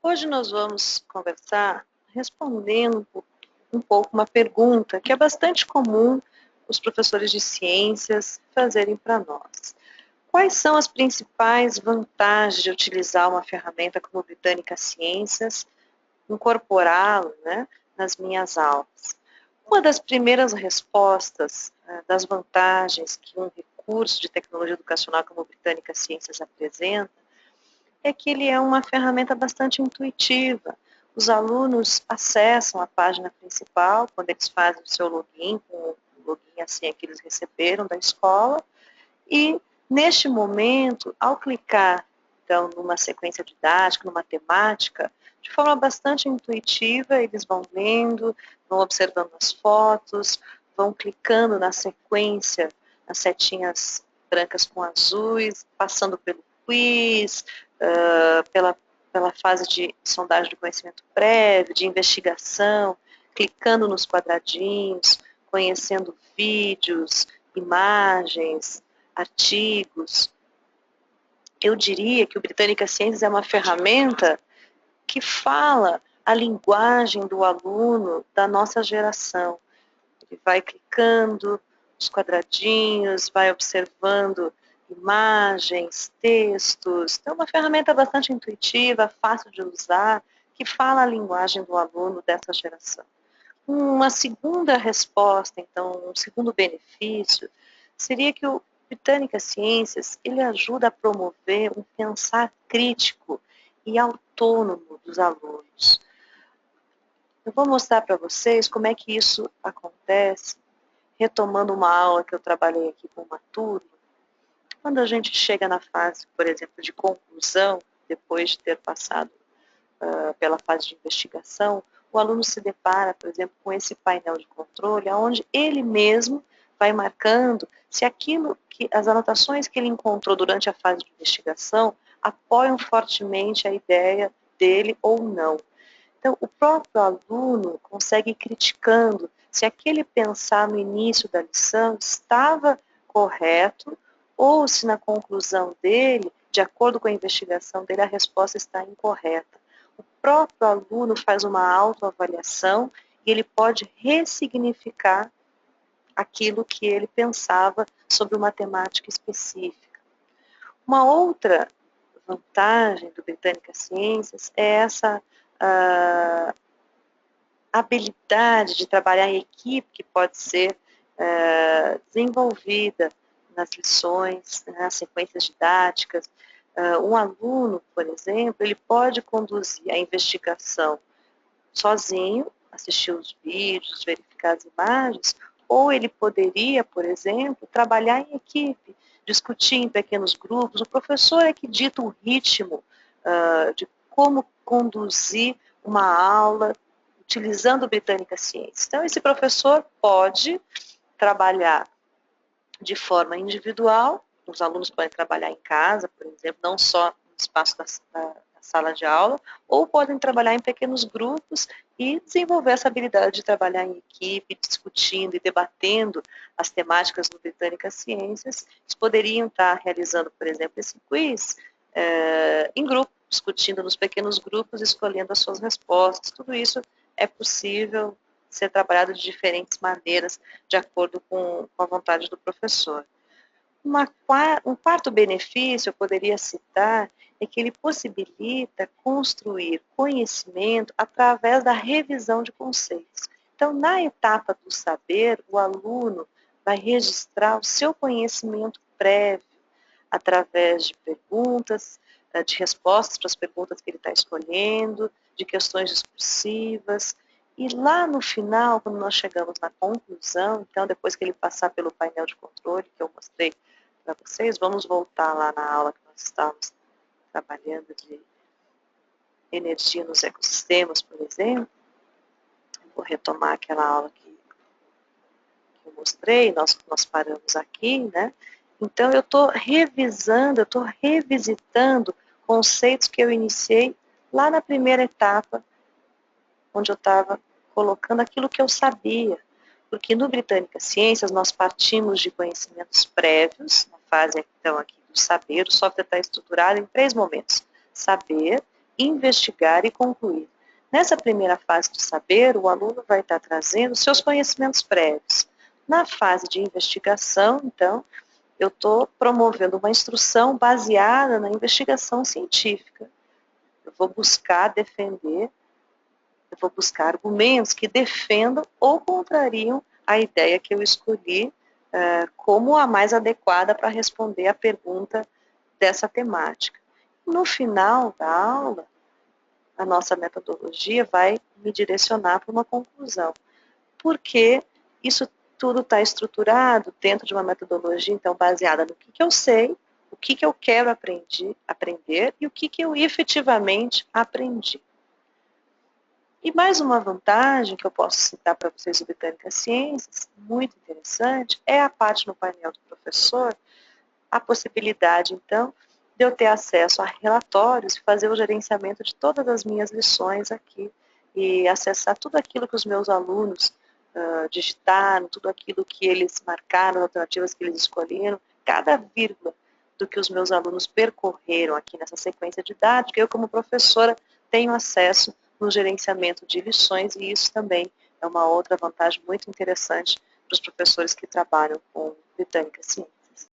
Hoje nós vamos conversar respondendo um pouco uma pergunta que é bastante comum os professores de ciências fazerem para nós. Quais são as principais vantagens de utilizar uma ferramenta como o Britânica Ciências, incorporá-lo, nas minhas aulas? Uma das primeiras respostas das vantagens que um recurso de tecnologia educacional como o Britânica Ciências apresenta é que ele é uma ferramenta bastante intuitiva. Os alunos acessam a página principal quando eles fazem o seu login, com o login assim que eles receberam da escola, e neste momento, ao clicar então numa sequência didática, numa temática, de forma bastante intuitiva, eles vão lendo, vão observando as fotos, vão clicando na sequência, nas setinhas brancas com azuis, passando pelo quiz, pela fase de sondagem do conhecimento prévio, de investigação, clicando nos quadradinhos, conhecendo vídeos, imagens, artigos. Eu diria que o Britânica Ciências é uma ferramenta que fala a linguagem do aluno da nossa geração. Ele vai clicando nos quadradinhos, vai observando imagens, textos. Então, é uma ferramenta bastante intuitiva, fácil de usar, que fala a linguagem do aluno dessa geração. Uma segunda resposta, então, um segundo benefício, seria que o Britânica Ciências, ele ajuda a promover um pensar crítico e autônomo dos alunos. Eu vou mostrar para vocês como é que isso acontece, retomando uma aula que eu trabalhei aqui com uma turma. Quando a gente chega na fase, por exemplo, de conclusão, depois de ter passado pela fase de investigação, o aluno se depara, por exemplo, com esse painel de controle, onde ele mesmo vai marcando se aquilo que as anotações que ele encontrou durante a fase de investigação apoiam fortemente a ideia dele ou não. Então, o próprio aluno consegue ir criticando se aquele pensar no início da lição estava correto ou se na conclusão dele, de acordo com a investigação dele, a resposta está incorreta. O próprio aluno faz uma autoavaliação e ele pode ressignificar aquilo que ele pensava sobre uma temática específica. Uma outra vantagem do Britânica Ciências é essa habilidade de trabalhar em equipe que pode ser desenvolvida nas lições, nas sequências didáticas. Um aluno, por exemplo, ele pode conduzir a investigação sozinho, assistir os vídeos, verificar as imagens, ou ele poderia, por exemplo, trabalhar em equipe, discutir em pequenos grupos. O professor é que dita o ritmo de como conduzir uma aula utilizando o Britânica Ciências. Então, esse professor pode trabalhar de forma individual, os alunos podem trabalhar em casa, por exemplo, não só no espaço da sala de aula, ou podem trabalhar em pequenos grupos e desenvolver essa habilidade de trabalhar em equipe, discutindo e debatendo as temáticas do Britânica Ciências. Eles poderiam estar realizando, por exemplo, esse quiz em grupo, discutindo nos pequenos grupos, escolhendo as suas respostas. Tudo isso é possível ser trabalhado de diferentes maneiras, de acordo com a vontade do professor. Um quarto benefício, eu poderia citar, é que ele possibilita construir conhecimento através da revisão de conceitos. Então, na etapa do saber, o aluno vai registrar o seu conhecimento prévio através de perguntas, de respostas para as perguntas que ele está escolhendo, de questões discursivas. E lá no final, quando nós chegamos na conclusão, então depois que ele passar pelo painel de controle que eu mostrei para vocês, vamos voltar lá na aula que nós estávamos trabalhando de energia nos ecossistemas, por exemplo. Vou retomar aquela aula que eu mostrei, nós paramos aqui, né? Então, eu estou revisando, eu estou revisitando conceitos que eu iniciei lá na primeira etapa, onde eu estava colocando aquilo que eu sabia. Porque no Britânica Ciências nós partimos de conhecimentos prévios, na fase então aqui do saber. O software está estruturado em 3 momentos: saber, investigar e concluir. Nessa primeira fase de saber, o aluno vai estar trazendo seus conhecimentos prévios. Na fase de investigação, então, eu estou promovendo uma instrução baseada na investigação científica. Eu vou buscar defender, eu vou buscar argumentos que defendam ou contrariam a ideia que eu escolhi como a mais adequada para responder a pergunta dessa temática. No final da aula, a nossa metodologia vai me direcionar para uma conclusão, porque isso tudo está estruturado dentro de uma metodologia, então, baseada no que eu sei, o que eu quero aprender e o que eu efetivamente aprendi. E mais uma vantagem que eu posso citar para vocês do Britânica Ciências, muito interessante, é a parte no painel do professor, a possibilidade, então, de eu ter acesso a relatórios e fazer o gerenciamento de todas as minhas lições aqui e acessar tudo aquilo que os meus alunos digitaram, tudo aquilo que eles marcaram, as alternativas que eles escolheram, cada vírgula do que os meus alunos percorreram aqui nessa sequência didática, eu como professora tenho acesso no gerenciamento de lições e isso também é uma outra vantagem muito interessante para os professores que trabalham com Britânica Ciências.